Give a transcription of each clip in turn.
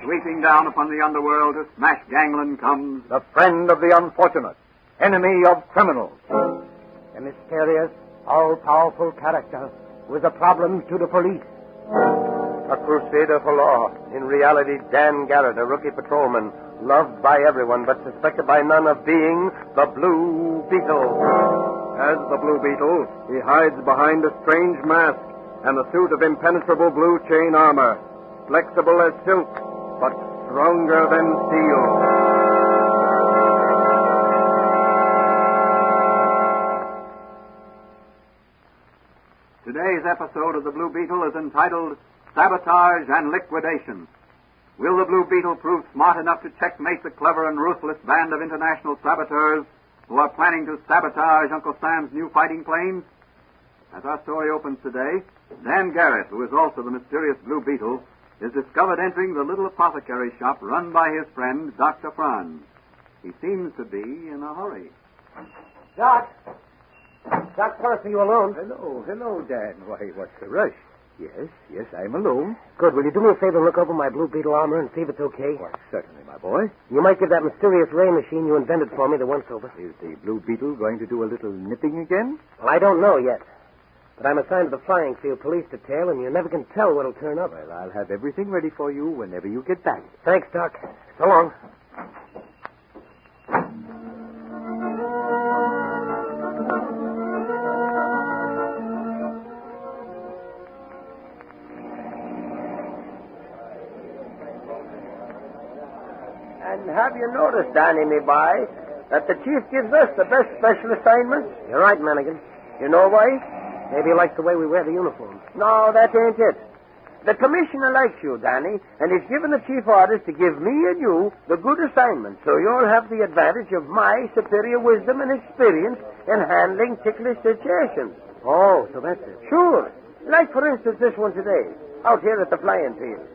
Sweeping down upon the underworld to smash gangland comes the friend of the unfortunate, enemy of criminals. A mysterious, all-powerful character with a problem to the police. A crusader for law. In reality, Dan Garrett, a rookie patrolman, loved by everyone but suspected by none of being the Blue Beetle. As the Blue Beetle, he hides behind a strange mask and a suit of impenetrable blue chain armor, flexible as silk, but stronger than steel. Today's episode of the Blue Beetle is entitled Sabotage and Liquidation. Will the Blue Beetle prove smart enough to checkmate the clever and ruthless band of international saboteurs who are planning to sabotage Uncle Sam's new fighting planes? As our story opens today, Dan Garrett, who is also the mysterious Blue Beetle, is discovered entering the little apothecary shop run by his friend, Dr. Franz. He seems to be in a hurry. Doc! Doc First, are you alone? Hello, Dan. Why, what's the rush? Yes, I'm alone. Good. Will you do me a favor and look over my Blue Beetle armor and see if it's okay? Why, certainly, my boy. You might give that mysterious ray machine you invented for me the once-over. Is the Blue Beetle going to do a little nipping again? Well, I don't know yet. But I'm assigned to the Flying Field Police Detail, and you never can tell what'll turn up. Well, I'll have everything ready for you whenever you get back. Thanks, Doc. So long. And have you noticed, Danny, me boy, that the chief gives us the best special assignments? You're right, Mannigan. You know why? Maybe he likes the way we wear the uniforms. No, that ain't it. The commissioner likes you, Danny, and he's given the chief orders to give me and you the good assignment, so you'll have the advantage of my superior wisdom and experience in handling ticklish situations. Oh, so that's it. Sure. Like, for instance, this one today, out here at the flying field.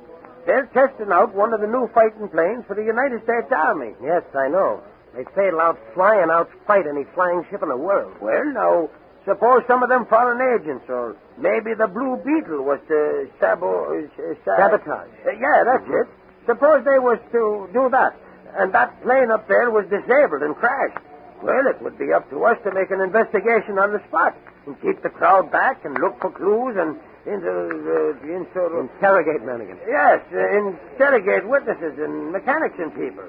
They're testing out one of the new fighting planes for the United States Army. Yes, I know. They say it'll outfly and outfight any flying ship in the world. Well, now, suppose some of them foreign agents, or maybe the Blue Beetle was to Sabotage. Yeah, that's it. Suppose they was to do that, and that plane up there was disabled and crashed. Well, it would be up to us to make an investigation on the spot and keep the crowd back and look for clues and interrogate Mannigan. Yes, interrogate witnesses and mechanics and people.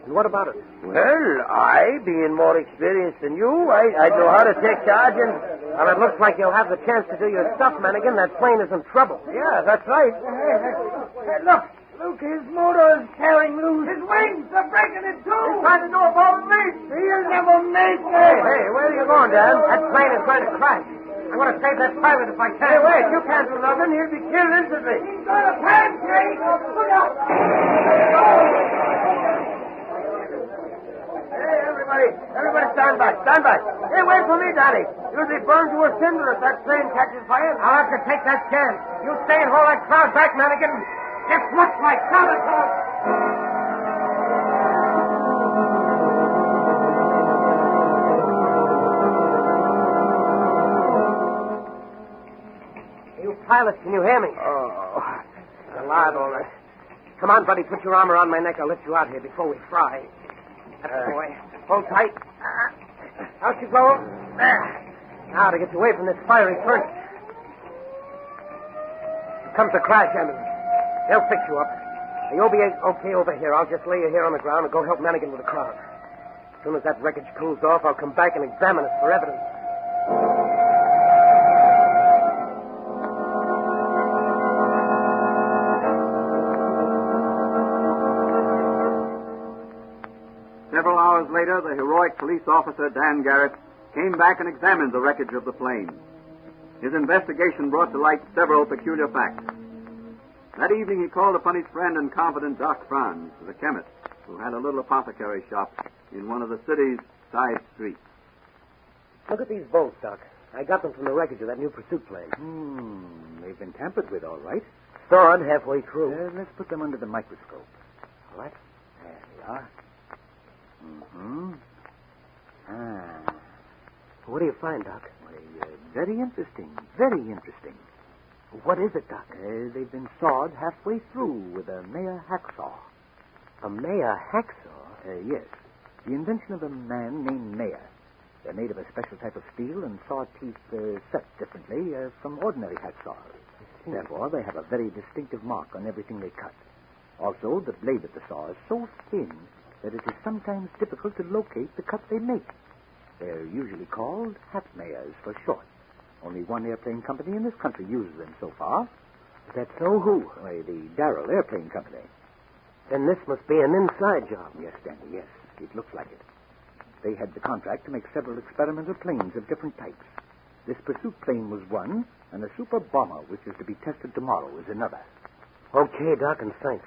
And what about it? Well, I, being more experienced than you, I know how to take charge and... Well, it looks like you'll have the chance to do your stuff, Mannigan. That plane is in trouble. Yeah, that's right. Hey, look, his motor is tearing loose. His wings are breaking in two. He's trying to do a ball me. He'll never make it. Hey, where are you going, Dan? That plane is going to crash. I'm going to save that pilot if I can. Hey, wait, you can't do nothing. He'll be killed instantly. He's going to pancake. Look out. Hey, everybody stand back. Hey, wait for me, Daddy. You'll be burned to a cinder if that plane catches fire. I'll have to take that chance. You stay and hold that crowd back, Mannigan. This looks like sabotage. You pilots, can you hear me? Oh, It's alive, all right. Come on, buddy, put your armor on my neck. I'll lift you out here before we fry. That's the way. Hold tight. Out you go. There. Now to get you away from this fiery furnace. Here comes the crash ambulance. They'll fix you up. You'll be okay over here. I'll just lay you here on the ground and go help Mannigan with the crowd. As soon as that wreckage cools off, I'll come back and examine it for evidence. Several hours later, the heroic police officer, Dan Garrett, came back and examined the wreckage of the plane. His investigation brought to light several peculiar facts. That evening, he called upon his friend and confidant, Doc Franz, the chemist, who had a little apothecary shop in one of the city's side streets. Look at these bolts, Doc. I got them from the wreckage of that new pursuit plane. They've been tampered with, all right. Thawed halfway through. Let's put them under the microscope. All right. There they are. What do you find, Doc? Why, very interesting. Very interesting. What is it, Doc? They've been sawed halfway through with a Maya hacksaw. A Maya hacksaw? Yes. The invention of a man named Maya. They're made of a special type of steel and saw teeth set differently from ordinary hacksaws. Therefore, they have a very distinctive mark on everything they cut. Also, the blade of the saw is so thin that it is sometimes difficult to locate the cut they make. They're usually called hat Mayas for short. Only one airplane company in this country uses them so far. Is that so? Who? Why, the Darrell Airplane Company. Then this must be an inside job. Yes, Stanley, yes. It looks like it. They had the contract to make several experimental planes of different types. This pursuit plane was one, and a super bomber, which is to be tested tomorrow, is another. Okay, Doc, and thanks.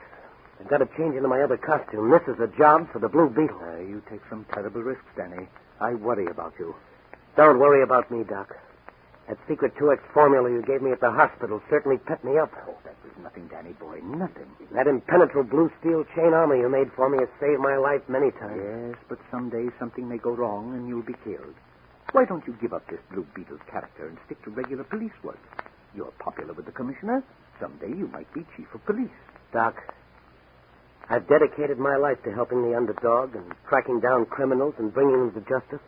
I've got to change into my other costume. This is a job for the Blue Beetle. You take some terrible risks, Danny. I worry about you. Don't worry about me, Doc. That secret 2X formula you gave me at the hospital certainly pet me up. Oh, that was nothing, Danny boy, nothing. That impenetrable blue steel chain armor you made for me has saved my life many times. Yes, but someday something may go wrong and you'll be killed. Why don't you give up this Blue Beetle's character and stick to regular police work? You're popular with the commissioner. Someday you might be chief of police. Doc, I've dedicated my life to helping the underdog and tracking down criminals and bringing them to justice.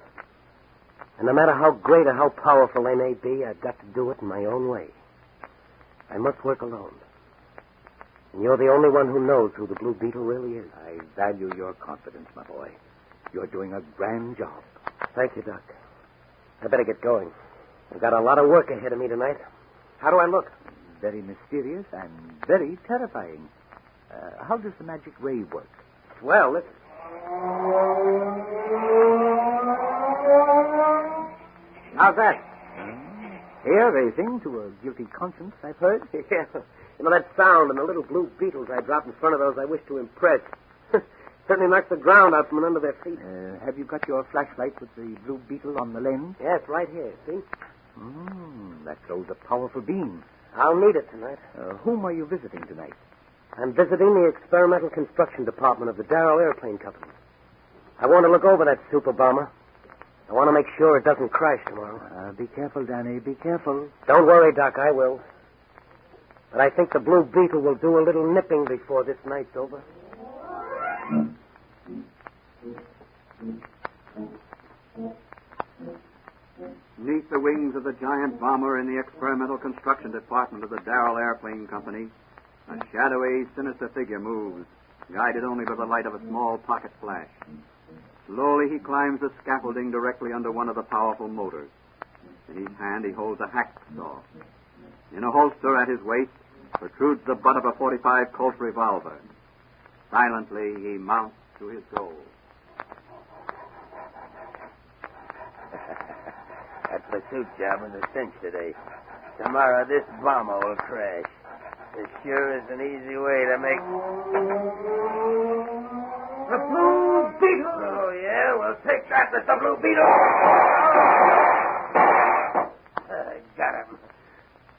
And no matter how great or how powerful they may be, I've got to do it in my own way. I must work alone. And you're the only one who knows who the Blue Beetle really is. I value your confidence, my boy. You're doing a grand job. Thank you, Doc. I better get going. I've got a lot of work ahead of me tonight. How do I look? Very mysterious and very terrifying. How does the magic ray work? Well, listen. How's that? Hair-raising to a guilty conscience, I've heard. Yeah. You know, that sound and the little blue beetles I dropped in front of those I wish to impress. Certainly knocks the ground out from under their feet. Have you got your flashlight with the Blue Beetle on the lens? Yes, right here, see? That throws a powerful beam. I'll need it tonight. Whom are you visiting tonight? I'm visiting the experimental construction department of the Darrell Airplane Company. I want to look over that super bomber. I want to make sure it doesn't crash tomorrow. Be careful, Danny. Be careful. Don't worry, Doc. I will. But I think the Blue Beetle will do a little nipping before this night's over. Beneath the wings of the giant bomber in the experimental construction department of the Darrell Airplane Company, a shadowy, sinister figure moves, guided only by the light of a small pocket flash. Slowly he climbs the scaffolding directly under one of the powerful motors. In each hand he holds a hacksaw. In a holster at his waist protrudes the butt of a .45 Colt revolver. Silently he mounts to his goal. That pursuit job was a cinch today. Tomorrow this bomber will crash. It sure is an easy way to make... The Blue Beetle! Oh, yeah? We'll take that with the Blue Beetle! I got him.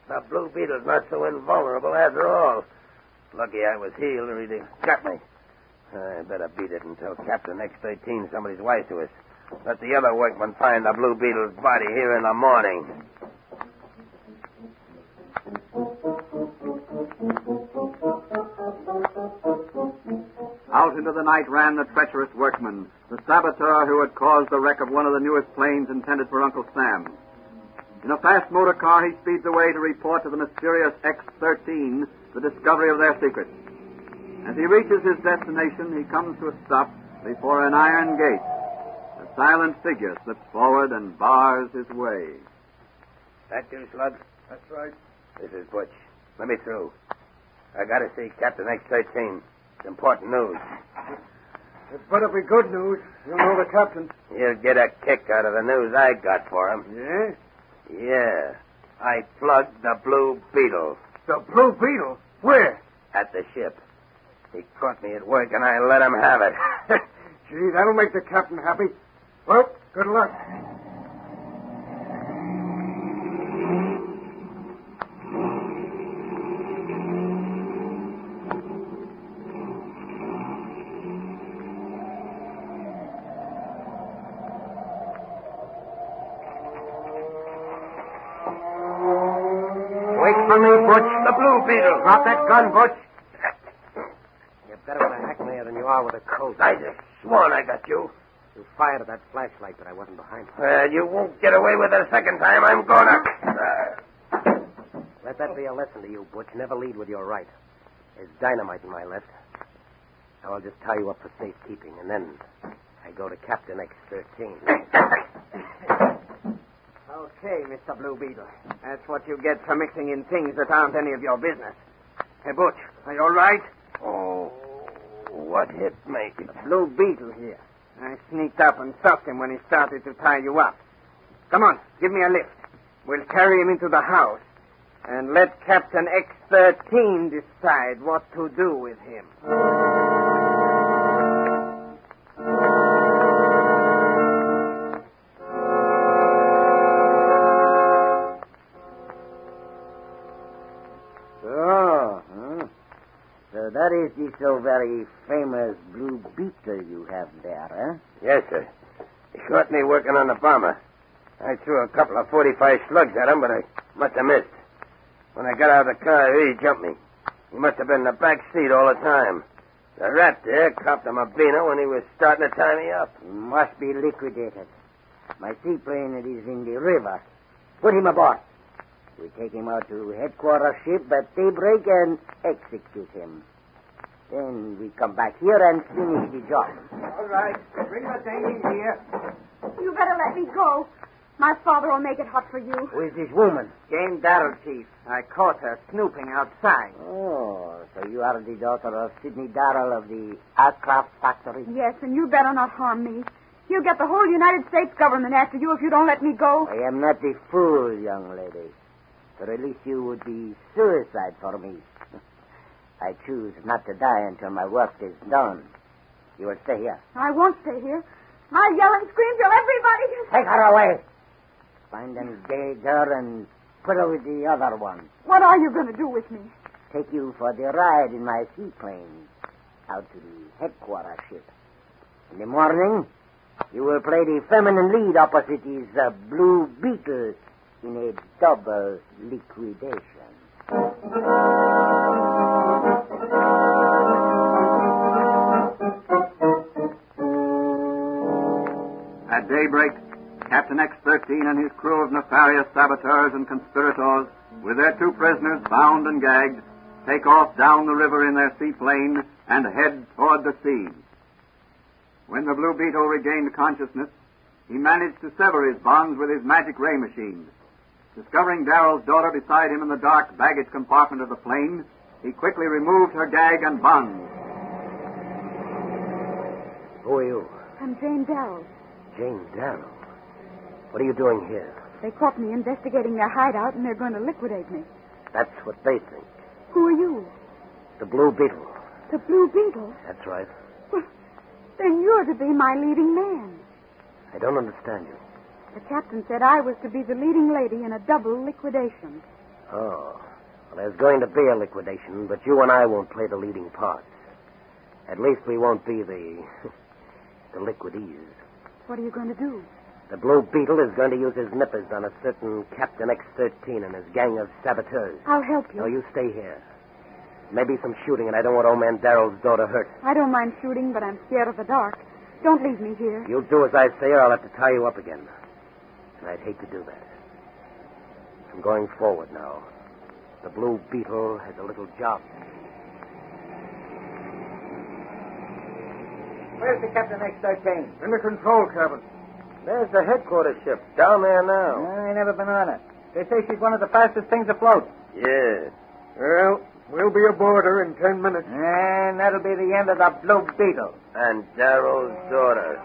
The Blue Beetle's not so invulnerable after all. Lucky I was healed or he'd have got me. I better beat it until Captain X-13 somebody's wise to us. Let the other workmen find the Blue Beetle's body here in the morning. Out into the night ran the treacherous workman, the saboteur who had caused the wreck of one of the newest planes intended for Uncle Sam. In a fast motor car, he speeds away to report to the mysterious X-13 the discovery of their secret. As he reaches his destination, he comes to a stop before an iron gate. A silent figure slips forward and bars his way. That you, Slug? That's right. This is Butch. Let me through. I gotta see Captain X-13. It's important news. It better be good news. You'll know the captain. He'll get a kick out of the news I got for him. Yeah? Yeah. I plugged the Blue Beetle. The Blue Beetle? Where? At the ship. He caught me at work and I let him have it. Gee, that'll make the captain happy. Well, good luck. Wait for me, gun, Butch. You're better with a hackmayer than you are with a Colt. I just sworn I got you. You fired at that flashlight, but I wasn't behind you. Well, you won't get away with it a second time. I'm gonna... Let that be a lesson to you, Butch. Never lead with your right. There's dynamite in my left. So I'll just tie you up for safekeeping, and then I go to Captain X13. Okay, Mr. Blue Beetle. That's what you get for mixing in things that aren't any of your business. Hey, Butch, are you all right? Oh, what hit me? Blue Beetle here. I sneaked up and sucked him when he started to tie you up. Come on, give me a lift. We'll carry him into the house and let Captain X13 decide what to do with him. So that is the so very famous Blue Beetle you have there, huh? Yes, sir. He caught me working on the bomber. I threw a couple of 45 slugs at him, but I must have missed. When I got out of the car, he jumped me. He must have been in the back seat all the time. The rat there copped him a beaner when he was starting to tie me up. He must be liquidated. My seaplane is in the river. Put him aboard. We take him out to headquarters ship at daybreak and execute him. Then we come back here and finish the job. All right. Bring the thing in here. You better let me go. My father will make it hot for you. Who is this woman? Jane Darrell, Chief. I caught her snooping outside. Oh, so you are the daughter of Sidney Darrell of the aircraft factory? Yes, and you better not harm me. You'll get the whole United States government after you if you don't let me go. I am not the fool, young lady. To release you would be suicide for me. I choose not to die until my work is done. You will stay here. I won't stay here. I'll yell and scream till everybody can... Take her away. Find and gauge her and put her with the other one. What are you going to do with me? Take you for the ride in my seaplane out to the headquarters ship. In the morning, you will play the feminine lead opposite his Blue Beetle in a double liquidation. At daybreak, Captain X13 and his crew of nefarious saboteurs and conspirators, with their two prisoners bound and gagged, take off down the river in their seaplane and head toward the sea. When the Blue Beetle regained consciousness, he managed to sever his bonds with his magic ray machine. Discovering Darrell's daughter beside him in the dark baggage compartment of the plane, he quickly removed her gag and bonds. Who are you? I'm Jane Darrell. Jane Darrell. What are you doing here? They caught me investigating their hideout, and they're going to liquidate me. That's what they think. Who are you? The Blue Beetle. The Blue Beetle? That's right. Well, then you're to be my leading man. I don't understand you. The captain said I was to be the leading lady in a double liquidation. Oh. Well, there's going to be a liquidation, but you and I won't play the leading parts. At least we won't be the liquidees. What are you going to do? The Blue Beetle is going to use his nippers on a certain Captain X13 and his gang of saboteurs. I'll help you. No, you stay here. Maybe some shooting, and I don't want old man Darrell's daughter hurt. I don't mind shooting, but I'm scared of the dark. Don't leave me here. You'll do as I say, or I'll have to tie you up again. And I'd hate to do that. I'm going forward now. The Blue Beetle has a little job. Where's the Captain X13? In the control cabin. There's the headquarters ship down there now. I never been on it. They say she's one of the fastest things afloat. Yeah. Well, we'll be aboard her in 10 minutes. And that'll be the end of the Blue Beetle. And Darrell's daughter.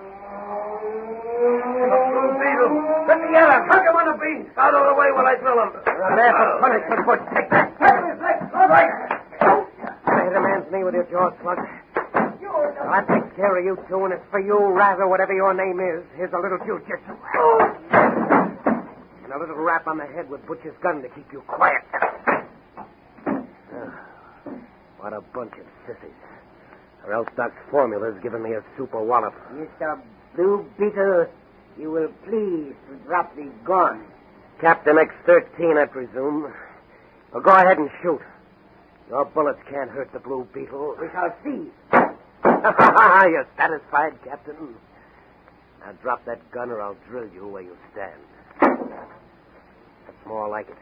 Blue Beetle. Let me at him. Hook him on the beam. Out of the way while I drill him. You're there for punishment, Butch. Take that. All right. You hit a man's knee with your jaw slug. I'll take care of you two, and it's for you, rather, whatever your name is. Here's a little jujitsu. And a little rap on the head with Butch's gun to keep you quiet. What a bunch of sissies. Or else Doc's formula's given me a super wallop. Mr. Blue Beetle, you will please drop the gun. Captain X13, I presume. Well, go ahead and shoot. Your bullets can't hurt the Blue Beetle. We shall see. You're satisfied, Captain? Now drop that gun or I'll drill you where you stand. That's more like it.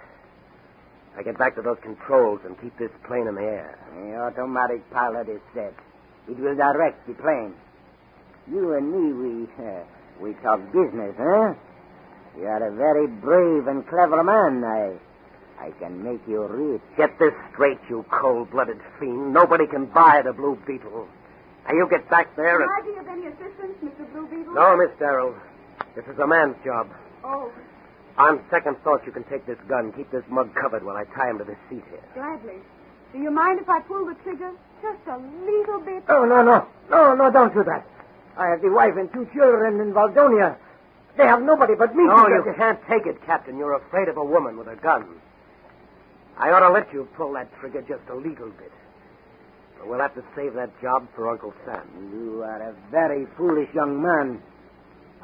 I get back to those controls and keep this plane in the air. The automatic pilot is set. It will direct the plane. You and me, we talk business, huh? You are a very brave and clever man. I can make you rich. Get this straight, you cold-blooded fiend. Nobody can buy the Blue Beetle. Now, you get back there and... Can I be of any assistance, Mr. Blue Beetle? No, Miss Darrell. This is a man's job. Oh, On second thought, you can take this gun, keep this mug covered while I tie him to this seat here. gladly. Do you mind if I pull the trigger just a little bit? Oh, no, don't do that. I have the wife and 2 children in Valdonia. They have nobody but me. No, you can't take it, Captain. You're afraid of a woman with a gun. I ought to let you pull that trigger just a little bit. But we'll have to save that job for Uncle Sam. You are a very foolish young man.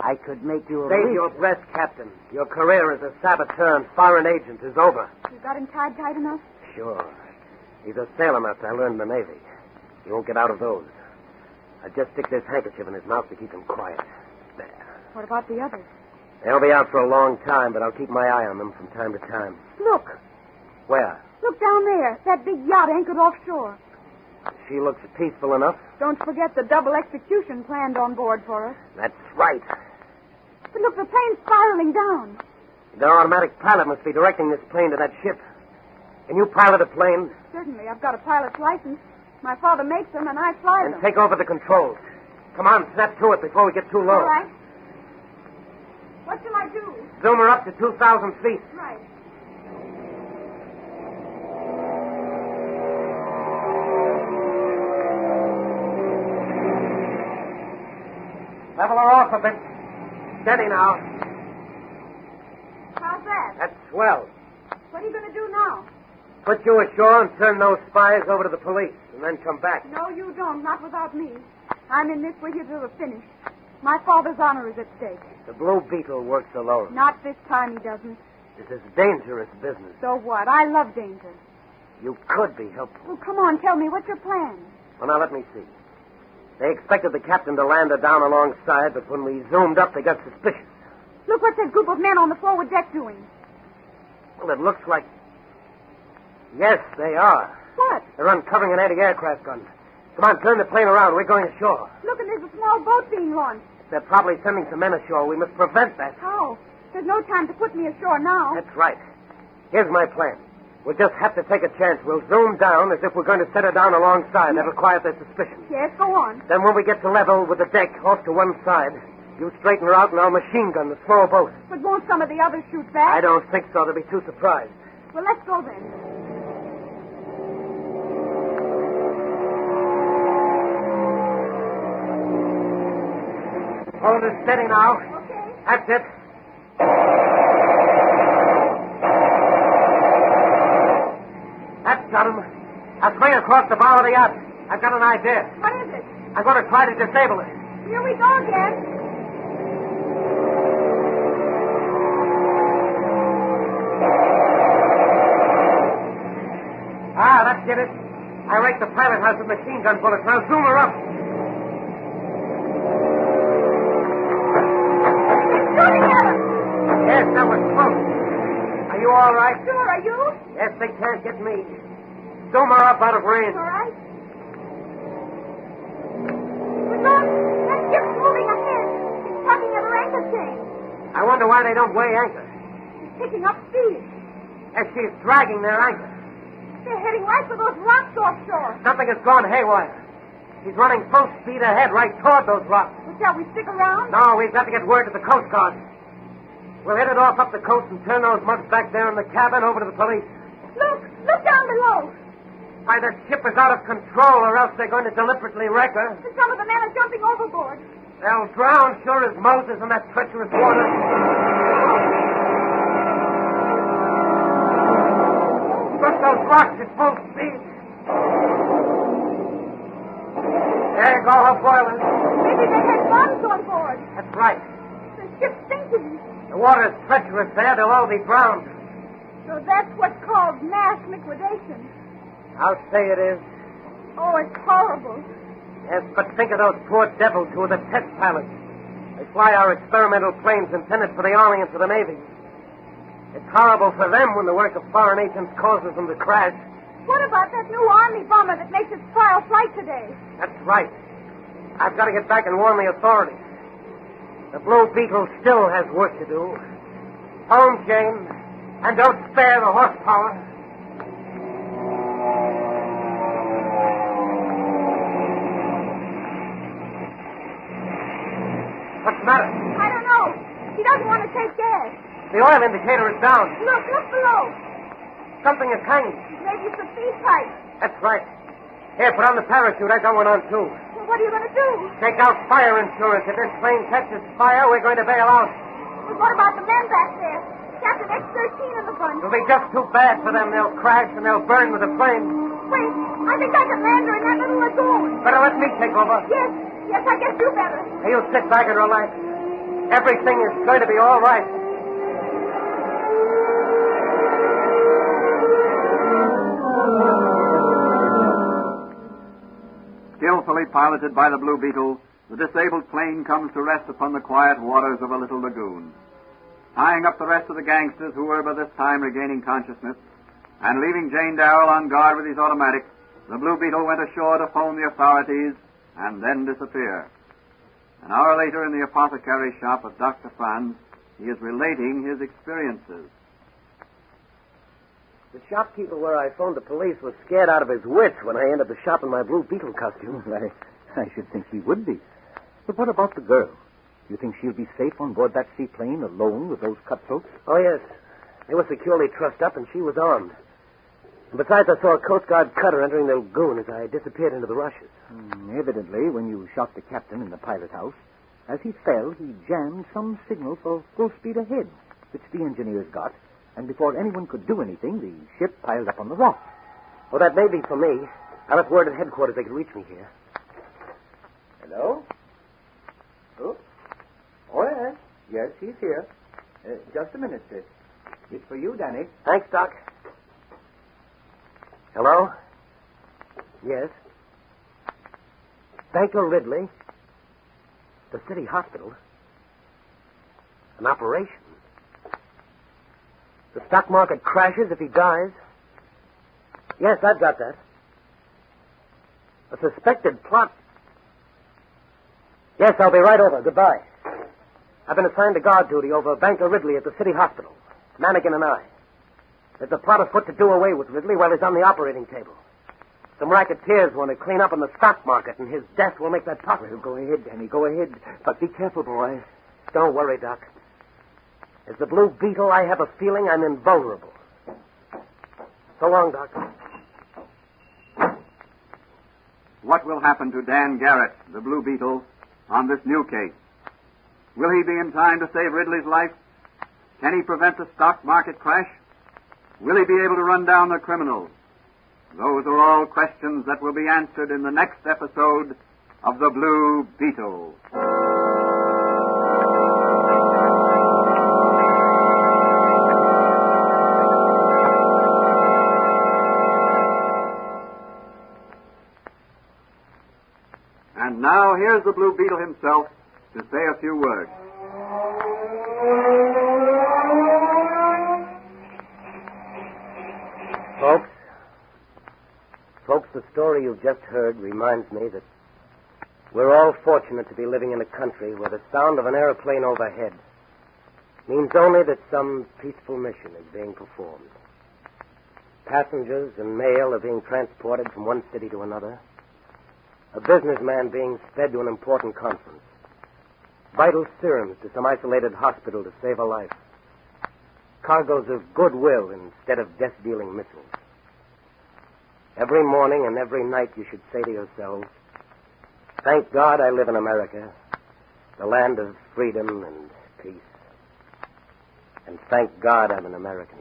I could make you Save rich. your breath, Captain. Your career as a saboteur and foreign agent is over. You got him tied tight enough? Sure. He's a sailorman I learned in the Navy. He won't get out of those. I just stick this handkerchief in his mouth to keep him quiet. There. What about the others? They'll be out for a long time, but I'll keep my eye on them from time to time. Look. Where? Look down there. That big yacht anchored offshore. She looks peaceful enough. Don't forget the double execution planned on board for us. That's right. But look, the plane's spiraling down. The automatic pilot must be directing this plane to that ship. Can you pilot a plane? Certainly, I've got a pilot's license. My father makes them, and I fly And them. take over the controls. Come on, snap to it before we get too low. All right. What shall I do? Zoom her up to 2,000 feet. Right. Level her off a bit. Steady now. How's that? That's swell. What are you going to do now? Put you ashore and turn those spies over to the police, and then come back. No, you don't. Not without me. I'm in this with you to the finish. My father's honor is at stake. The Blue Beetle works alone. Not this time he doesn't. This is dangerous business. So what? I love danger. You could be helpful. Well, come on, tell me. What's your plan? Well, now, let me see. They expected the captain to land her down alongside, but when we zoomed up, they got suspicious. Look, what's that group of men on the forward deck doing? Well, it looks like... Yes, they are. What? They're uncovering an anti-aircraft gun. Come on, turn the plane around. We're going ashore. Look, and there's a small boat being launched. They're probably sending some men ashore. We must prevent that. How? There's no time to put me ashore now. That's right. Here's my plan. We'll just have to take a chance. We'll zoom down as if we're going to set her down alongside. That'll quiet their suspicion. Yes, go on. Then when we get to level with the deck off to one side, you straighten her out and I'll machine gun the small boat. But won't some of the others shoot back? I don't think so. They'll be too surprised. Well, let's go then. Hold it steady now. Okay. That's it. That's got him. I'll swing across the bow of the yacht. I've got an idea. What is it? I'm going to try to disable it. Here we go again. Ah, that did it. I raked the pilot house with machine gun bullets. Now zoom her up. Shooting at us. Yes, that was close. Are you all right? Sure, are you? Yes, they can't get me. Zoom her up out of range. All right. But look, that ship's moving ahead. It's tugging at her anchor chain. I wonder why they don't weigh anchor. It's picking up speed. Yes, she's dragging their anchor. They're heading right for those rocks offshore. Something has gone haywire. She's running full speed ahead right toward those rocks. Well, shall we stick around? No, we've got to get word to the Coast Guard. We'll head it off up the coast and turn those mugs back there in the cabin over to the police. Look down below. Why, that ship is out of control, or else they're going to deliberately wreck her. And some of the men are jumping overboard. They'll drown sure as Moses in that treacherous water. Look, those rocks at full speed. There you go, her boilers. Maybe they had bombs on board. That's right. The ship's sinking. The water's treacherous there. They'll all be drowned. So that's what's called mass liquidation. I'll say it is. Oh, it's horrible. Yes, but think of those poor devils who are the test pilots. They fly our experimental planes intended for the Army and for the Navy. It's horrible for them when the work of foreign agents causes them to crash. What about that new Army bomber that makes its trial flight today? That's right. I've got to get back and warn the authorities. The Blue Beetle still has work to do. Home, Jane, and don't spare the horsepower. What's the matter? I don't know. He doesn't want to take gas. The oil indicator is down. Look below. Something is hanging. Maybe it's a feed pipe. That's right. Here, put on the parachute. I got one on, too. Well, what are you going to do? Take out fire insurance. If this plane catches fire, we're going to bail out. But what about the men back there? Captain X-13 in the bunch. It'll be just too bad for them. They'll crash and they'll burn with the flame. Wait, I think I can land her in that little lagoon. Better let me take over. Yes, I guess you better. Now, you sit back and relax. Everything is going to be all right. Skillfully piloted by the Blue Beetle, the disabled plane comes to rest upon the quiet waters of a little lagoon. Tying up the rest of the gangsters who were by this time regaining consciousness, and leaving Jane Darrell on guard with his automatic, the Blue Beetle went ashore to phone the authorities and then disappear. An hour later, in the apothecary shop of Dr. Franz, he is relating his experiences. The shopkeeper where I phoned the police was scared out of his wits when I entered the shop in my Blue Beetle costume. I should think he would be. But what about the girl? You think she'll be safe on board that seaplane alone with those cutthroats? Oh, yes. They were securely trussed up, and she was armed. And besides, I saw a Coast Guard cutter entering the lagoon as I disappeared into the rushes. Evidently, when you shot the captain in the pilot house, as he fell, he jammed some signal for full speed ahead, which the engineers got, and before anyone could do anything, the ship piled up on the rocks. Well, that may be for me. I left word at headquarters they could reach me here. Hello? Oh, yes. Yes, he's here. Just a minute, sis. It's for you, Danny. Thanks, Doc. Hello? Yes. Banker Ridley. The city hospital. An operation. The stock market crashes if he dies. Yes, I've got that. A suspected plot. Yes, I'll be right over. Goodbye. I've been assigned to guard duty over Banker Ridley at the city hospital. Mannigan and I. There's a plot afoot to do away with Ridley while he's on the operating table. Some racketeers want to clean up on the stock market, and his death will make that possible. Well, go ahead, Danny, go ahead. But be careful, boy. Don't worry, Doc. As the Blue Beetle, I have a feeling I'm invulnerable. So long, Doc. What will happen to Dan Garrett, the Blue Beetle, on this new case? Will he be in time to save Ridley's life? Can he prevent the stock market crash? Will he be able to run down the criminals? Those are all questions that will be answered in the next episode of The Blue Beetle. And now here's the Blue Beetle himself to say a few words. Folks, the story you've just heard reminds me that we're all fortunate to be living in a country where the sound of an airplane overhead means only that some peaceful mission is being performed. Passengers and mail are being transported from one city to another. A businessman being sped to an important conference. Vital serums to some isolated hospital to save a life. Cargoes of goodwill instead of death-dealing missiles. Every morning and every night you should say to yourselves, thank God I live in America, the land of freedom and peace. And thank God I'm an American.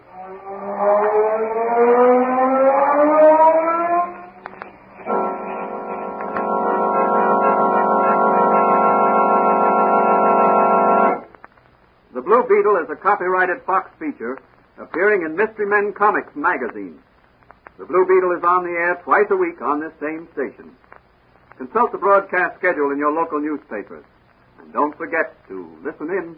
The Blue Beetle is a copyrighted Fox feature appearing in Mystery Men Comics magazine. The Blue Beetle is on the air twice a week on this same station. Consult the broadcast schedule in your local newspapers. And don't forget to listen in.